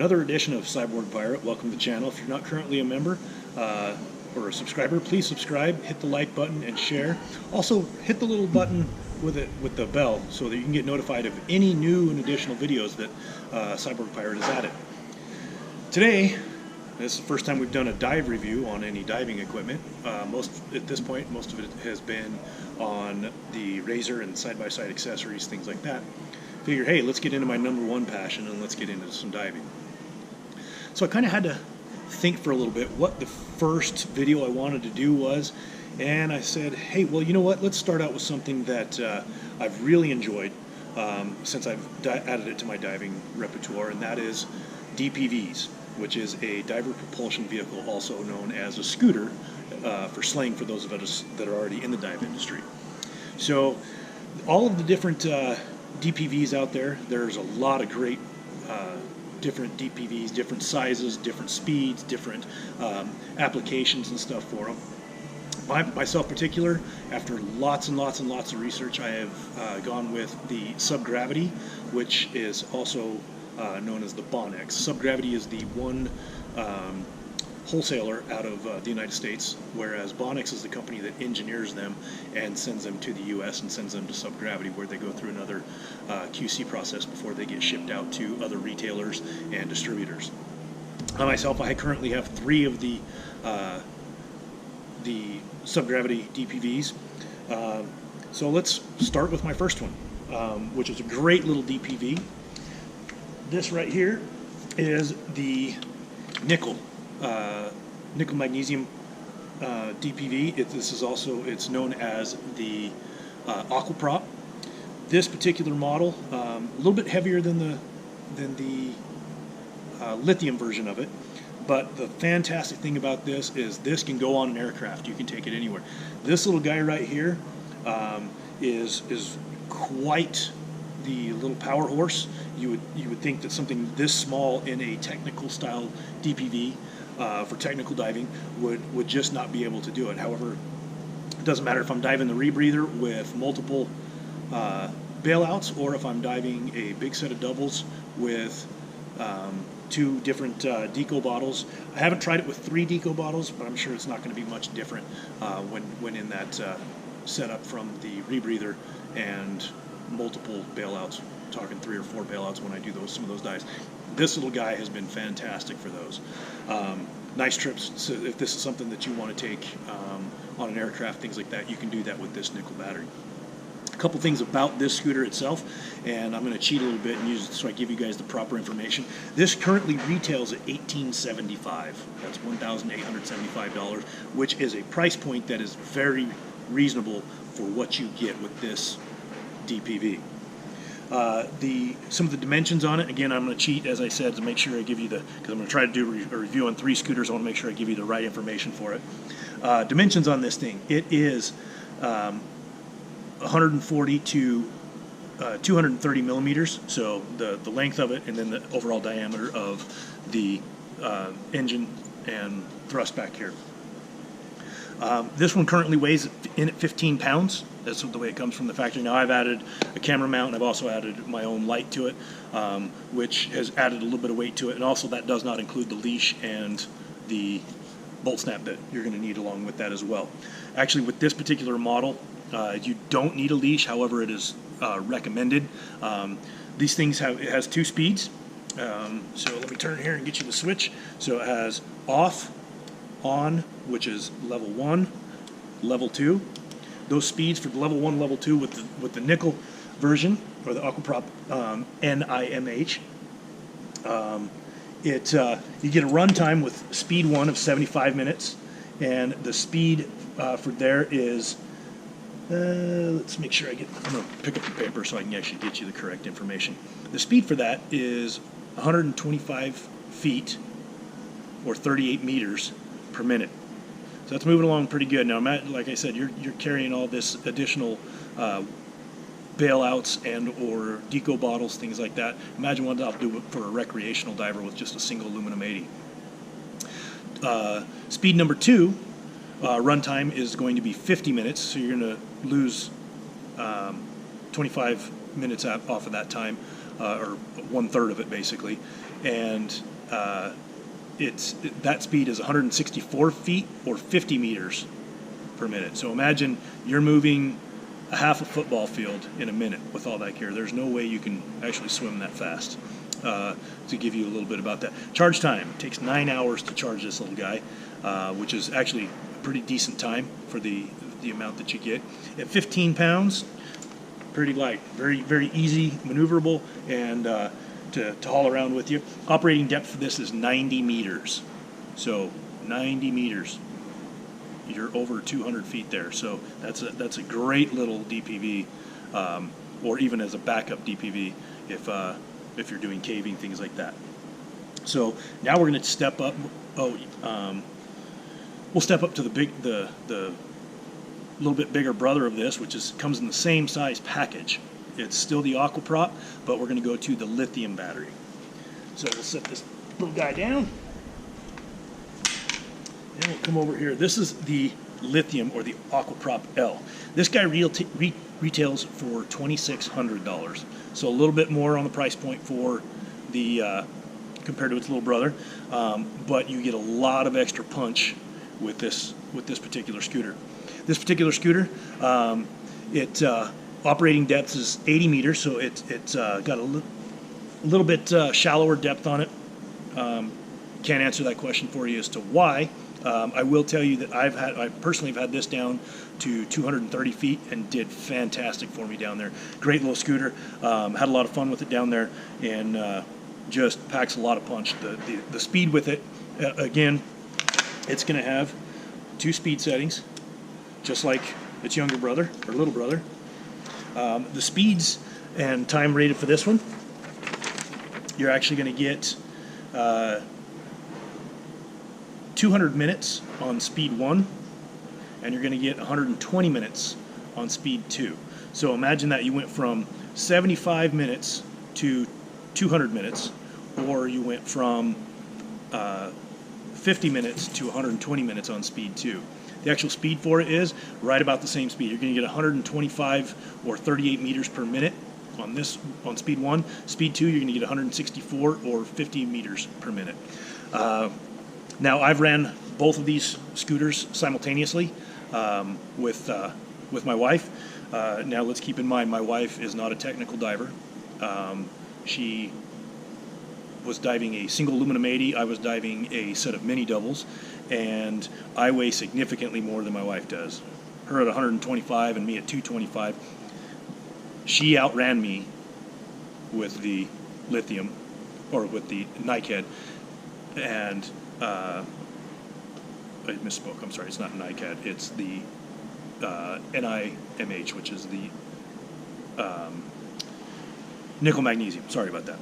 another edition of Cyborg Pirate. Welcome to the channel. If you're not currently a member or a subscriber, please subscribe, hit the like button, and share. Also, hit the little button with the bell so that you can get notified of any new and additional videos that Cyborg Pirate has added. Today, this is the first time we've done a dive review on any diving equipment. At this point, most of it has been on the Razor and side-by-side accessories, things like that. Figure, hey, let's get into my number one passion and let's get into some diving. So I kind of had to think for a little bit what the first video I wanted to do was, and I said, hey, well, you know what, let's start out with something that I've really enjoyed since I've added it to my diving repertoire, and that is DPVs, which is a diver propulsion vehicle, also known as a scooter, for slang for those of us that are already in the dive industry. So all of the different DPVs out there, there's a lot of great different DPVs, different sizes, different speeds, different applications and stuff for them. Myself particular, after lots and lots and lots of research, I have gone with the Subgravity, which is also known as the Bonex. Subgravity is the one wholesaler out of the United States, whereas Bonex is the company that engineers them and sends them to the US and sends them to Subgravity, where they go through another QC process before they get shipped out to other retailers and distributors. Myself, I currently have 3 of the Subgravity DPVs. So let's start with my first one, which is a great little DPV. This right here is the nickel magnesium DPV. It's known as the Aquaprop. This particular model, a little bit heavier than the lithium version of it, but the fantastic thing about this is this can go on an aircraft. You can take it anywhere. This little guy right here is quite the little power horse. You would think that something this small in a technical style DPV for technical diving would just not be able to do it. However, it doesn't matter if I'm diving the rebreather with multiple bailouts, or if I'm diving a big set of doubles with 2 different deco bottles. I haven't tried it with 3 deco bottles, but I'm sure it's not going to be much different when in that setup from the rebreather and multiple bailouts. Talking 3 or 4 bailouts when I do some of those dives. This little guy has been fantastic for those. Nice trips. So if this is something that you want to take on an aircraft, things like that, you can do that with this nickel battery. A couple things about this scooter itself, and I'm going to cheat a little bit and use it so I give you guys the proper information. This currently retails at $1,875. That's $1,875, which is a price point that is very reasonable for what you get with this DPV. Some of the dimensions on it, again, I'm going to cheat, as I said, to make sure I give you because I'm going to try to do a review on 3 scooters. I want to make sure I give you the right information for it. Dimensions on this thing, it is 140 to 230 millimeters, so the length of it, and then the overall diameter of the engine and thrust back here. This one currently weighs in at 15 pounds. That's the way it comes from the factory. Now, I've added a camera mount, and I've also added my own light to it, which has added a little bit of weight to it. And also, that does not include the leash and the bolt snap that you're going to need along with that as well. Actually, with this particular model, you don't need a leash. However, it is recommended. These things it has 2 speeds. So let me turn here and get you the switch. So it has off, on, which is level 1, level 2. Those speeds for the level 1, level 2 with the nickel version, or the Aquaprop NIMH, you get a run time with speed 1 of 75 minutes, and the speed for there is, let's make sure I'm going to pick up the paper so I can actually get you the correct information. The speed for that is 125 feet or 38 meters per minute. So that's moving along pretty good. Now, like I said, you're carrying all this additional bailouts and or deco bottles, things like that. Imagine what I'll do for a recreational diver with just a single aluminum 80. Speed number 2, runtime is going to be 50 minutes, so you're going to lose 25 minutes off of that time, or 1/3 of it basically. And that speed is 164 feet or 50 meters per minute. So imagine you're moving a half a football field in a minute with all that gear. There's no way you can actually swim that fast. To give you a little bit about that. Charge time. It takes 9 hours to charge this little guy, which is actually a pretty decent time for the amount that you get. At 15 pounds, pretty light. Very, very easy, maneuverable, and to haul around with you. Operating depth for this is 90 meters. So 90 meters. You're over 200 feet there. So that's a great little DPV, or even as a backup DPV if you're doing caving, things like that. So now we're going to step up. We'll step up to the little bit bigger brother of this, which comes in the same size package. It's still the Aquaprop, but we're going to go to the lithium battery. So we'll set this little guy down, and we'll come over here. This is the lithium, or the Aquaprop L. This guy retails for $2,600. So a little bit more on the price point for the compared to its little brother, but you get a lot of extra punch with this particular scooter. This particular scooter, operating depth is 80 meters, so it's got a little bit shallower depth on it. Can't answer that question for you as to why. I will tell you that I personally have had this down to 230 feet and did fantastic for me down there. Great little scooter. Had a lot of fun with it down there, and just packs a lot of punch. The speed with it, again, it's going to have 2 speed settings, just like its younger brother or little brother. The speeds and time rated for this one, you're actually going to get 200 minutes on speed 1, and you're going to get 120 minutes on speed 2. So imagine that you went from 75 minutes to 200 minutes, or you went from 50 minutes to 120 minutes on speed 2. The actual speed for it is right about the same speed. You're going to get 125 or 38 meters per minute on speed 1. Speed 2, you're going to get 164 or 50 meters per minute. Now, I've ran both of these scooters simultaneously with my wife. Now, let's keep in mind, my wife is not a technical diver. She was diving a single aluminum 80. I was diving a set of mini doubles, and I weigh significantly more than my wife does. Her at 125 and me at 225. She outran me with the lithium, or with the Nike head, and I misspoke. I'm sorry. It's not NiCad. It's the NIMH, which is the nickel magnesium. Sorry about that.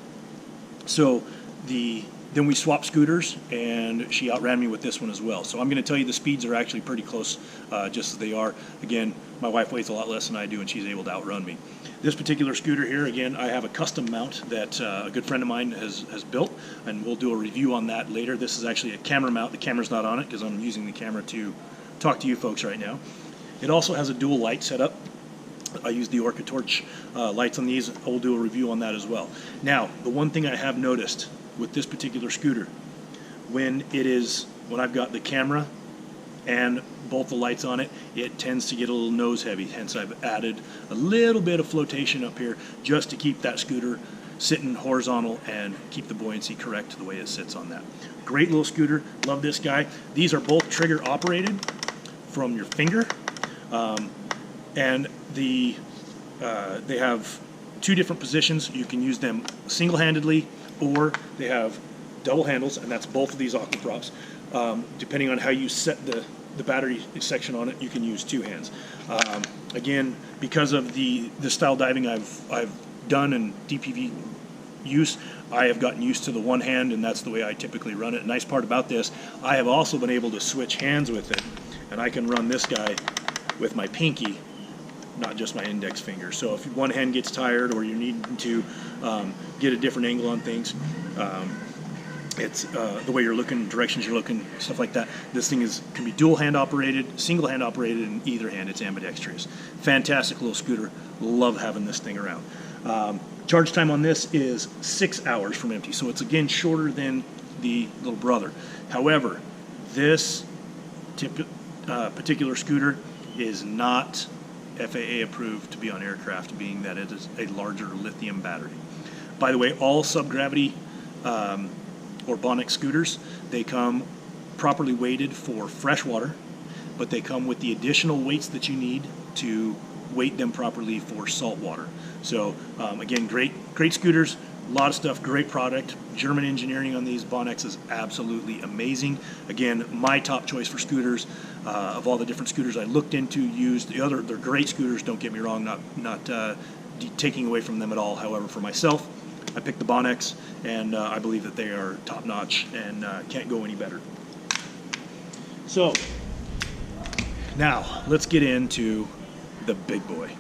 So then we swapped scooters, and she outran me with this one as well. So I'm going to tell you the speeds are actually pretty close, just as they are. Again, my wife weighs a lot less than I do, and she's able to outrun me. This particular scooter here, again, I have a custom mount that a good friend of mine has built, and we'll do a review on that later. This is actually a camera mount. The camera's not on it because I'm using the camera to talk to you folks right now. It also has a dual light setup. I use the Orca Torch lights on these. I'll do a review on that as well. Now, the one thing I have noticed with this particular scooter, when I've got the camera and both the lights on it, it tends to get a little nose heavy. Hence, I've added a little bit of flotation up here just to keep that scooter sitting horizontal and keep the buoyancy correct the way it sits on that. Great little scooter. Love this guy. These are both trigger operated from your finger, and they have 2 different positions. You can use them single-handedly, or they have double handles, and that's both of these Aquaprops. Depending on how you set the battery section on it, you can use 2 hands. Again, because of the style diving I've done in DPV use, I have gotten used to the one hand, and that's the way I typically run it. The nice part about this, I have also been able to switch hands with it, and I can run this guy with my pinky, not just my index finger. So if one hand gets tired, or you're needing to get a different angle on things, it's the way you're looking, directions you're looking, stuff like that. This thing can be dual hand operated, single hand operated, and either hand it's ambidextrous. Fantastic little scooter. Love having this thing around. Charge time on this is 6 hours from empty, so it's again shorter than the little brother. However, this particular scooter is not FAA approved to be on aircraft, being that it is a larger lithium battery. By the way, all Subgravity or Bonex scooters, they come properly weighted for freshwater, but they come with the additional weights that you need to weight them properly for saltwater. So again, great scooters, a lot of stuff, great product. German engineering on these. Bonex is absolutely amazing. Again, my top choice for scooters of all the different scooters I looked into, used. They're great scooters, don't get me wrong, not taking away from them at all. However, for myself, I picked the Bonex, and I believe that they are top notch and can't go any better. So now let's get into the big boy,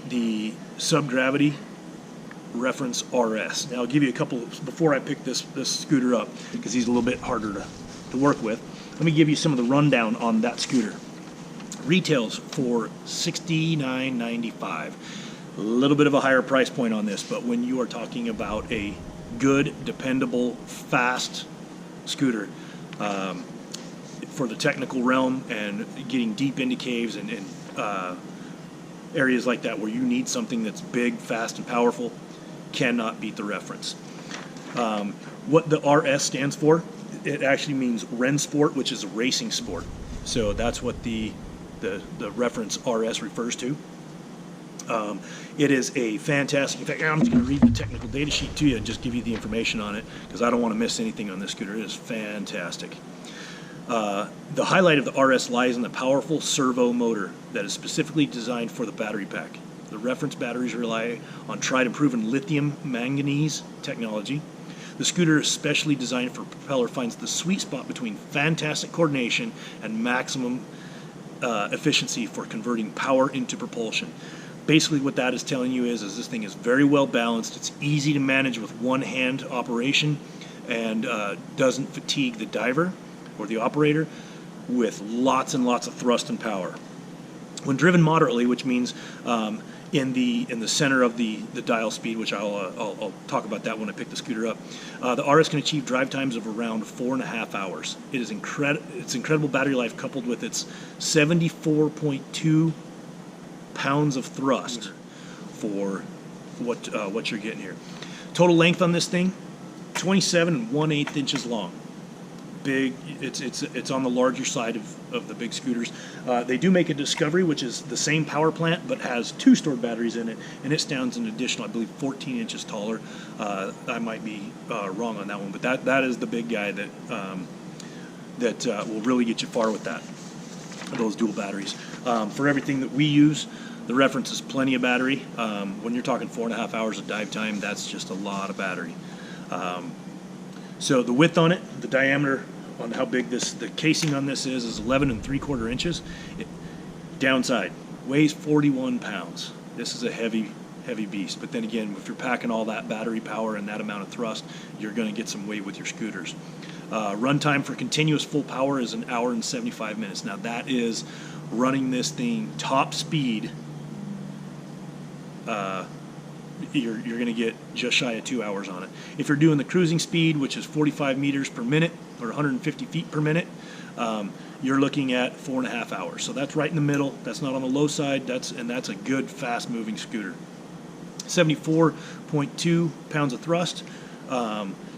the Subgravity Reference RS. Now I'll give you a couple before I pick this scooter up, because he's a little bit harder to work with. Let me give you some of the rundown on that scooter. Retails for $69.95. A little bit of a higher price point on this, but when you are talking about a good, dependable, fast scooter for the technical realm and getting deep into caves and areas like that where you need something that's big, fast, and powerful, cannot beat the Reference. What the RS stands for, it actually means Rennsport, which is a racing sport. So that's what the Reference RS refers to. It is a fantastic, in fact, I'm just going to read the technical data sheet to you and just give you the information on it, because I don't want to miss anything on this scooter. It is fantastic. The highlight of the RS lies in the powerful servo motor that is specifically designed for the battery pack. The Reference batteries rely on tried and proven lithium manganese technology. The scooter, especially designed for propeller, finds the sweet spot between fantastic coordination and maximum efficiency for converting power into propulsion. Basically what that is telling you is this thing is very well balanced. It's easy to manage with one-hand operation, and doesn't fatigue the diver or the operator, with lots and lots of thrust and power. When driven moderately, which means in the center of the dial speed, which I'll talk about that when I pick the scooter up, the RS can achieve drive times of around 4.5 hours. It is its incredible battery life, coupled with its 74.2 pounds of thrust for what you're getting here. Total length on this thing, 27 1/8 inches long. Big. It's on the larger side of the big scooters. They do make a Discovery, which is the same power plant but has 2 stored batteries in it, and it stands an additional, I believe, 14 inches taller. I might be wrong on that one, but that is the big guy that will really get you far with that. Those dual batteries. For everything that we use, the Reference is plenty of battery. When you're talking 4.5 hours of dive time, that's just a lot of battery. So the width on it, the diameter on how big the casing on this is 11 3/4 inches. Downside, weighs 41 pounds. This is a heavy beast. But then again, if you're packing all that battery power and that amount of thrust, you're going to get some weight with your scooters. Runtime for continuous full power is 1 hour and 75 minutes. Now that is running this thing top speed. You're going to get just shy of 2 hours on it. If you're doing the cruising speed, which is 45 meters per minute or 150 feet per minute, you're looking at 4.5 hours. So that's right in the middle. That's not on the low side. That's a good, fast-moving scooter. 74.2 pounds of thrust.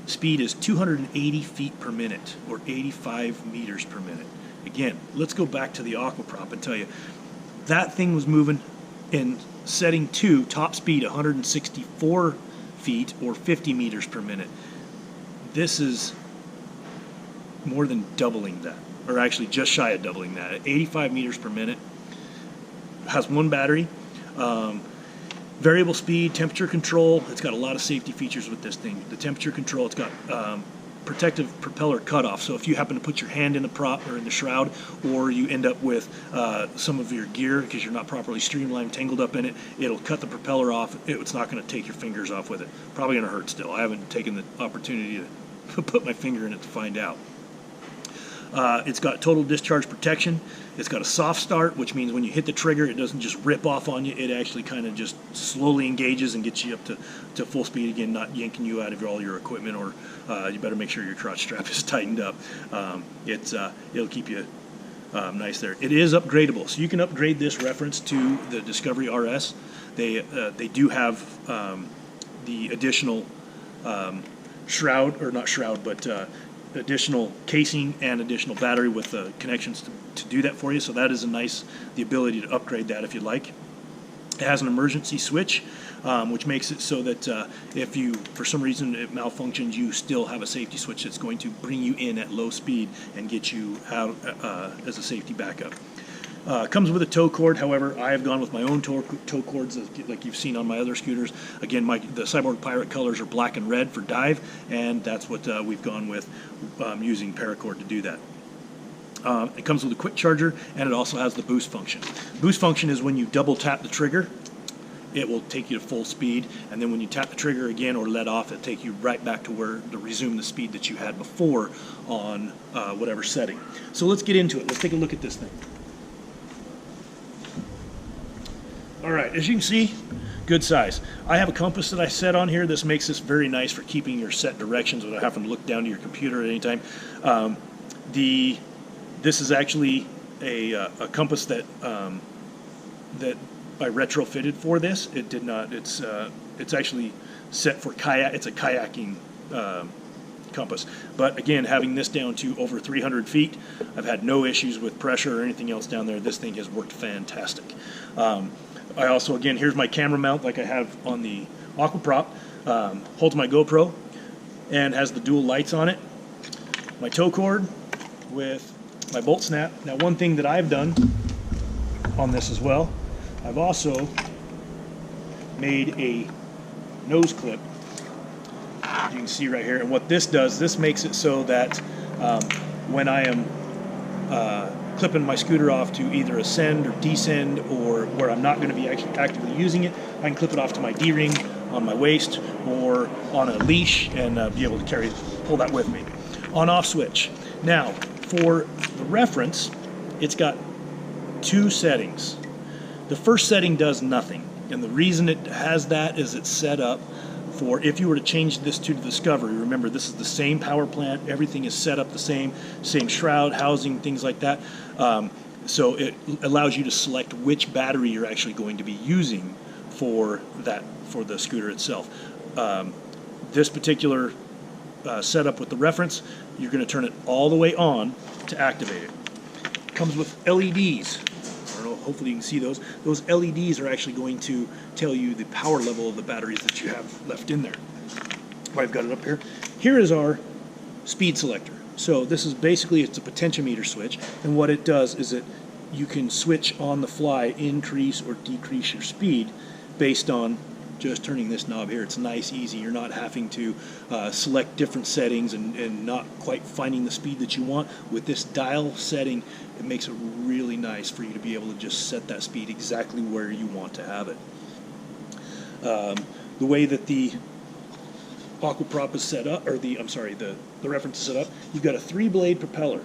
Speed is 280 feet per minute or 85 meters per minute. Again, let's go back to the Aquaprop and tell you that thing was moving in setting 2, top speed 164 feet or 50 meters per minute. This is more than doubling that, or actually just shy of doubling that, at 85 meters per minute. Has 1 battery, variable speed, temperature control. It's got a lot of safety features with this thing. The temperature control, it's got protective propeller cutoff, so if you happen to put your hand in the prop or in the shroud, or you end up with some of your gear because you're not properly streamlined, tangled up in it, it'll cut the propeller off. It's not going to take your fingers off with it. Probably going to hurt still. I haven't taken the opportunity to put my finger in it to find out. It's got total discharge protection. It's got a soft start, which means when you hit the trigger, it doesn't just rip off on you. It actually kind of just slowly engages and gets you up to full speed again, not yanking you out of all your equipment, or you better make sure your crotch strap is tightened up. It'll keep you nice there. It is upgradable, so you can upgrade this reference to the Discovery RS. They do have the additional shroud, or not shroud, but additional casing and additional battery with connections to do that for you. So that is the ability to upgrade that if you like. It has an emergency switch, which makes it so that if you, for some reason, it malfunctions, you still have a safety switch that's going to bring you in at low speed and get you out as a safety backup. Comes with a tow cord. However, I have gone with my own tow cords, like you've seen on my other scooters. Again, the Cyborg Pirate colors are black and red for dive, and that's what we've gone with, using paracord to do that. It comes with a quick charger, and it also has the boost function. Boost function is when you double tap the trigger, it will take you to full speed, and then when you tap the trigger again or let off, it'll take you right back to resume the speed that you had before on whatever setting. So let's get into it. Let's take a look at this thing. All right, as you can see, good size. I have a compass that I set on here. This makes this very nice for keeping your set directions without having to look down to your computer at any time. This is actually a compass that that I retrofitted for this. It did not. It's actually set for kayak. It's a kayaking compass. But again, having this down to over 300 feet, I've had no issues with pressure or anything else down there. This thing has worked fantastic. I also, again, here's my camera mount like I have on the Aquaprop. Holds my GoPro and has the dual lights on it. My tow cord with my bolt snap. Now, one thing that I've done on this as well, I've also made a nose clip, as you can see right here. And what this does, this makes it so that when I am clipping my scooter off to either ascend or descend, or where I'm not going to be actually actively using it, I can clip it off to my D-ring on my waist or on a leash and be able to pull that with me. On-off switch. Now, for the reference, it's got two settings. The first setting does nothing, and the reason it has that is it's set up for if you were to change this to the Discovery. Remember, this is the same power plant. Everything is set up the same shroud, housing, things like that. So it allows you to select which battery you're actually going to be using for the scooter itself. This particular setup with the reference, you're going to turn it all the way on to activate it. It comes with LEDs. I don't know, hopefully you can see those. Those LEDs are actually going to tell you the power level of the batteries that you have left in there. I've got it up here. Here is our speed selector. So this is basically, it's a potentiometer switch, and what it does is you can switch on the fly, increase or decrease your speed based on just turning this knob here. It's nice, easy. You're not having to select different settings and not quite finding the speed that you want. With this dial setting, it makes it really nice for you to be able to just set that speed exactly where you want to have it. The way that the Aquaprop is set up, or the reference is set up, you've got a 3-blade propeller.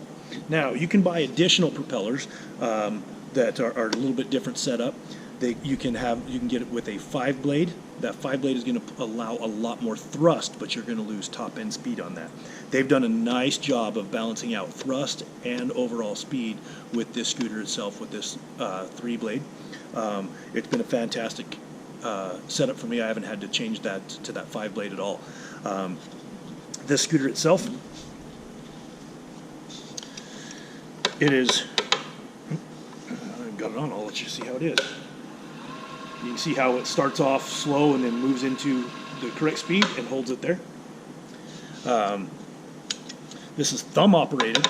Now, you can buy additional propellers that are a little bit different setup. You can get it with a 5-blade. That 5-blade is going to allow a lot more thrust, but you're going to lose top-end speed on that. They've done a nice job of balancing out thrust and overall speed with this scooter itself, with this 3-blade. It's been a fantastic setup for me. I haven't had to change that to that 5-blade at all. This scooter itself, it is, I've got it on, I'll let you see how it is. You can see how it starts off slow and then moves into the correct speed and holds it there. This is thumb operated,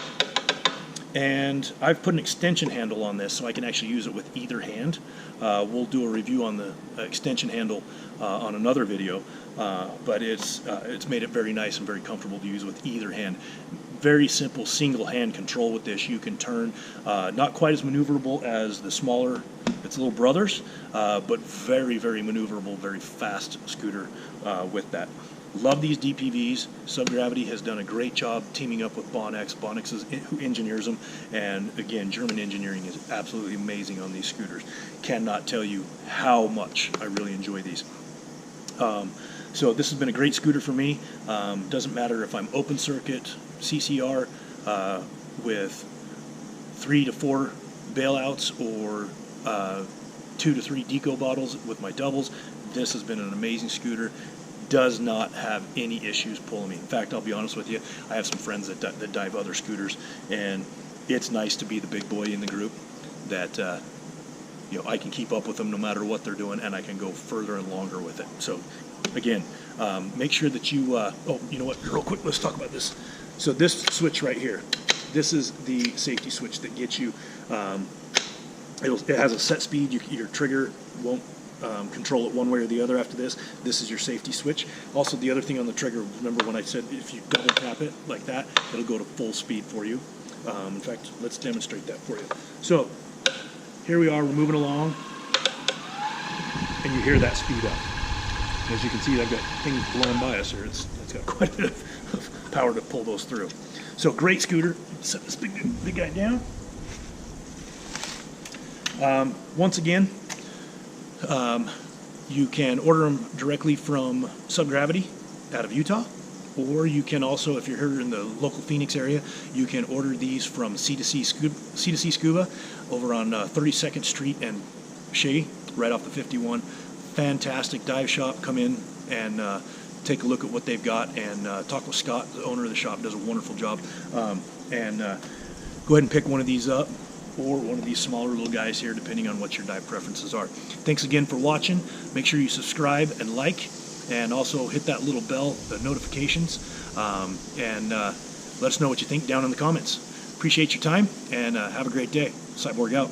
and I've put an extension handle on this so I can actually use it with either hand. We'll do a review on the extension handle on another video, but it's made it very nice and very comfortable to use with either hand. Very simple single hand control with this. You can turn, not quite as maneuverable as the smaller, its little brothers, but very, very maneuverable, very fast scooter with that. Love these DPVs. Subgravity has done a great job teaming up with Bonex. Bonex is who engineers them, and again, German engineering is absolutely amazing on these scooters. Cannot tell you how much I really enjoy these. So this has been a great scooter for me. Doesn't matter if I'm open circuit, CCR, with 3 to 4 bailouts, or 2 to 3 deco bottles with my doubles. This has been an amazing scooter. Does not have any issues pulling me. In fact, I'll be honest with you, I have some friends that dive other scooters, and it's nice to be the big boy in the group that I can keep up with them no matter what they're doing, and I can go further and longer with it. So again, make sure that you oh, you know what, real quick, let's talk about this. So this switch right here, this is the safety switch that gets you, it has a set speed. Your trigger won't control it one way or the other after this. This is your safety switch. Also, the other thing on the trigger, remember when I said if you double tap it like that, it'll go to full speed for you. In fact, let's demonstrate that for you. So here we are, we're moving along, and you hear that speed up. As you can see, I've got things blowing by us here. It's got quite a bit of power to pull those through. So great scooter. Set this big guy down. Once again, you can order them directly from Subgravity out of Utah, or you can also, if you're here in the local Phoenix area, you can order these from C2C Scuba over on 32nd Street and Shea, right off the 51. Fantastic dive shop. Come in and take a look at what they've got, and talk with Scott, the owner of the shop. Does a wonderful job. And go ahead and pick one of these up, or one of these smaller little guys here, depending on what your dive preferences are. Thanks again for watching. Make sure you subscribe and like, and also hit that little bell, the notifications, and let us know what you think down in the comments. Appreciate your time, and have a great day. Cyborg out.